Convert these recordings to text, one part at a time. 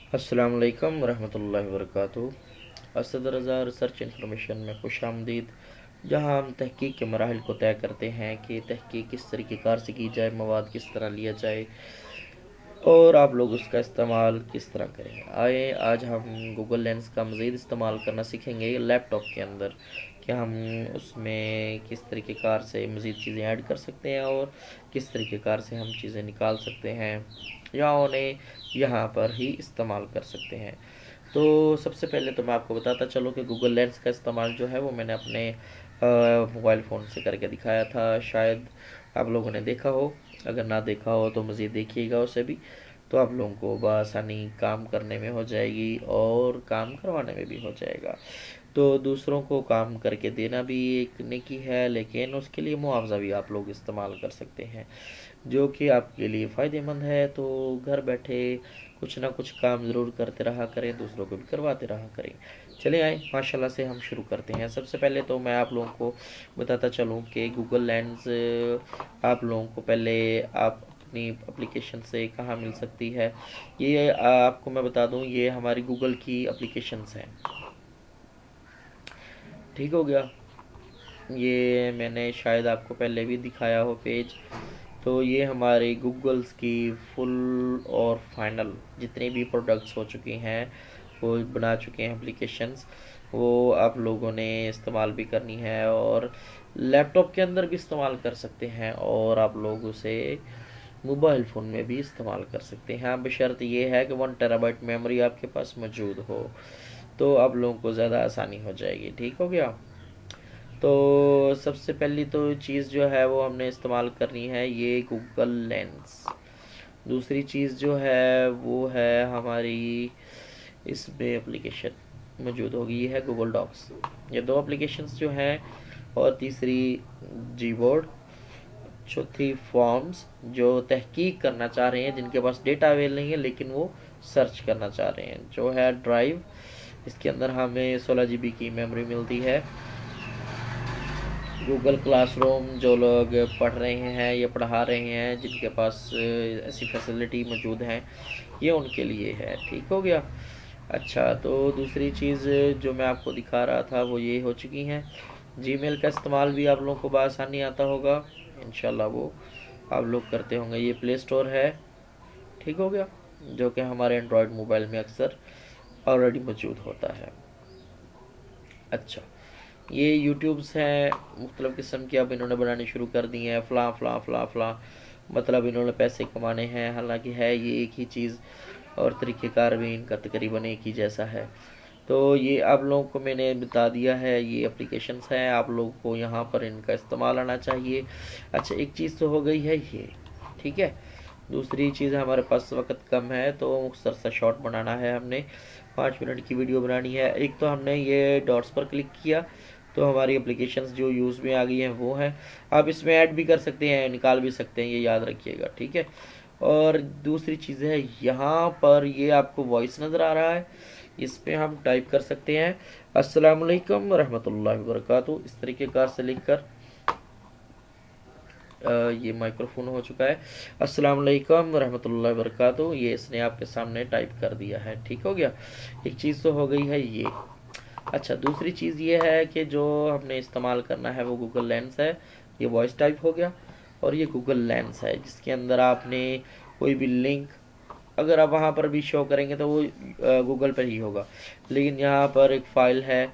अस्सलाम वालेकुम रहमतुल्लाहि व बरकातुहू। असद रज़ा रिसर्च इंफॉर्मेशन में खुश आमदीद, जहाँ हम तहकीक के मराहल को तय करते हैं कि तहकीक किस तरीक़ेकार से की जाए, मवाद किस तरह लिया जाए और आप लोग उसका इस्तेमाल किस तरह करें। आए आज हम गूगल लेंस का मज़ीद इस्तेमाल करना सीखेंगे लैपटॉप के अंदर, कि हम उसमें किस तरीक़ेकार से मज़ीद चीज़ें ऐड कर सकते हैं और किस तरीक़ेकार से हम चीज़ें निकाल सकते हैं या उन्हें यहाँ पर ही इस्तेमाल कर सकते हैं। तो सबसे पहले तो मैं आपको बताता चलूँ कि गूगल लेंस का इस्तेमाल जो है वो मैंने अपने मोबाइल फ़ोन से करके दिखाया था। शायद आप लोगों ने देखा हो, अगर ना देखा हो तो मज़ीद देखिएगा उसे भी, तो आप लोगों को बआसानी काम करने में हो जाएगी और काम करवाने में भी हो जाएगा। तो दूसरों को काम करके देना भी एक नेकी है, लेकिन उसके लिए मुआवजा भी आप लोग इस्तेमाल कर सकते हैं जो कि आपके लिए फ़ायदेमंद है। तो घर बैठे कुछ ना कुछ काम ज़रूर करते रहा करें, दूसरों को भी करवाते रहा करें। चले आए माशाल्लाह से हम शुरू करते हैं। सबसे पहले तो मैं आप लोगों को बताता चलूँ कि गूगल लेंस आप लोगों को पहले आप अपनी एप्लीकेशन से कहाँ मिल सकती है, ये आपको मैं बता दूँ, ये हमारी गूगल की एप्लीकेशंस हैं। ठीक हो गया, ये मैंने शायद आपको पहले भी दिखाया हो पेज। तो ये हमारे गूगल्स की फुल और फाइनल जितने भी प्रोडक्ट्स हो चुके हैं, वो बना चुके हैं एप्लीकेशंस, वो आप लोगों ने इस्तेमाल भी करनी है और लैपटॉप के अंदर भी इस्तेमाल कर सकते हैं और आप लोग उसे मोबाइल फ़ोन में भी इस्तेमाल कर सकते हैं। हाँ, बशर्त ये है कि 1 टेराबाइट मेमोरी आपके पास मौजूद हो, तो आप लोगों को ज़्यादा आसानी हो जाएगी। ठीक हो गया। तो सबसे पहली तो चीज़ जो है वो हमने इस्तेमाल करनी है ये गूगल लेंस। दूसरी चीज़ जो है वो है हमारी इसमें एप्लीकेशन मौजूद होगी, ये है गूगल डॉक्स। ये दो एप्लीकेशंस जो हैं, और तीसरी जीबोर्ड, चौथी फॉर्म्स जो तहकीक करना चाह रहे हैं, जिनके पास डेटा अवेल नहीं है लेकिन वो सर्च करना चाह रहे हैं, जो है ड्राइव। इसके अंदर हमें 16 GB की मेमोरी मिलती है। गूगल क्लासरूम, जो लोग पढ़ रहे हैं या पढ़ा रहे हैं, जिनके पास ऐसी फैसिलिटी मौजूद हैं, ये उनके लिए है। ठीक हो गया। अच्छा, तो दूसरी चीज़ जो मैं आपको दिखा रहा था वो ये हो चुकी हैं। जीमेल का इस्तेमाल भी आप लोगों को बआसानी आता होगा, इंशाल्लाह वो आप लोग करते होंगे। ये प्ले स्टोर है, ठीक हो गया, जो कि हमारे एंड्रॉयड मोबाइल में अक्सर ऑलरेडी मौजूद होता है। अच्छा, ये यूट्यूब्स हैं, मुख्तलिफ़ किस्म की अब इन्होंने बनानी शुरू कर दी हैं, फ़लाँ फ़लाँ फ़लाँ फ़लाँ, मतलब इन्होंने पैसे कमाने हैं। हालांकि है ये एक ही चीज़ और तरीक़ेकार भी इनका तकरीबन एक ही जैसा है। तो ये आप लोगों को मैंने बता दिया है, ये एप्लीकेशंस हैं, आप लोगों को यहाँ पर इनका इस्तेमाल आना चाहिए। अच्छा, एक चीज़ तो हो गई है ये, ठीक है। दूसरी चीज़, हमारे पास वक्त कम है तो मुख्तसर सा शॉर्ट बनाना है, हमने 5 मिनट की वीडियो बनानी है। एक तो हमने ये डॉट्स पर क्लिक किया तो हमारी एप्लीकेशंस जो यूज़ में आ गई हैं वो हैं। आप इसमें ऐड भी कर सकते हैं, निकाल भी सकते हैं, ये याद रखिएगा, ठीक है। और दूसरी चीज़ है, यहाँ पर ये आपको वॉइस नज़र आ रहा है, इस पर हम टाइप कर सकते हैं अस्सलाम वालेकुम रहमतुल्लाहि व बरकातुहू, इस तरीके कार से लिख कर ये माइक्रोफोन हो चुका है। अस्सलाम वालेकुम रहमतुल्लाहि व बरकातुहू, ये इसने आपके सामने टाइप कर दिया है। ठीक हो गया, एक चीज़ तो हो गई है ये। अच्छा, दूसरी चीज़ ये है कि जो हमने इस्तेमाल करना है वो गूगल लेंस है। ये वॉइस टाइप हो गया, और ये गूगल लेंस है जिसके अंदर आपने कोई भी लिंक, अगर आप वहाँ पर भी शो करेंगे तो वो गूगल पर ही होगा, लेकिन यहाँ पर एक फ़ाइल है,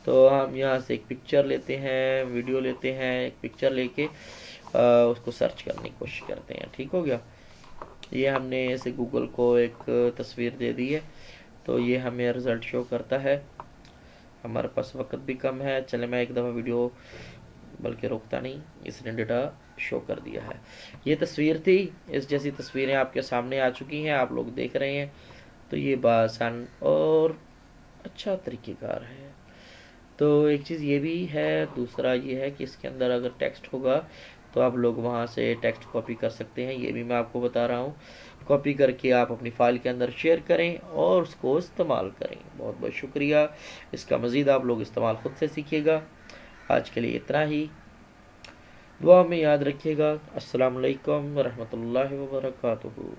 तो हम यहाँ से एक पिक्चर लेते हैं, वीडियो लेते हैं, एक पिक्चर लेके उसको सर्च करने की कोशिश करते हैं। ठीक हो गया, ये हमने ऐसे गूगल को एक तस्वीर दे दी है, तो ये हमें रिज़ल्ट शो करता है। हमारे पास वक्त भी कम है, चले मैं एक दफ़ा वीडियो बल्कि रोकता नहीं, इसने डेटा शो कर दिया है। ये तस्वीर थी, इस जैसी तस्वीरें आपके सामने आ चुकी हैं, आप लोग देख रहे हैं। तो ये बासान और अच्छा तरीक़ेकार है। तो एक चीज़ ये भी है, दूसरा ये है कि इसके अंदर अगर टेक्स्ट होगा तो आप लोग वहाँ से टेक्स्ट कॉपी कर सकते हैं, ये भी मैं आपको बता रहा हूँ। कॉपी करके आप अपनी फ़ाइल के अंदर शेयर करें और उसको इस्तेमाल करें। बहुत बहुत शुक्रिया, इसका मज़ीद आप लोग इस्तेमाल ख़ुद से सीखिएगा। आज के लिए इतना ही, दुआ में याद रखिएगा। अस्सलाम वालेकुम रहमतुल्लाहि व बरकातुहू।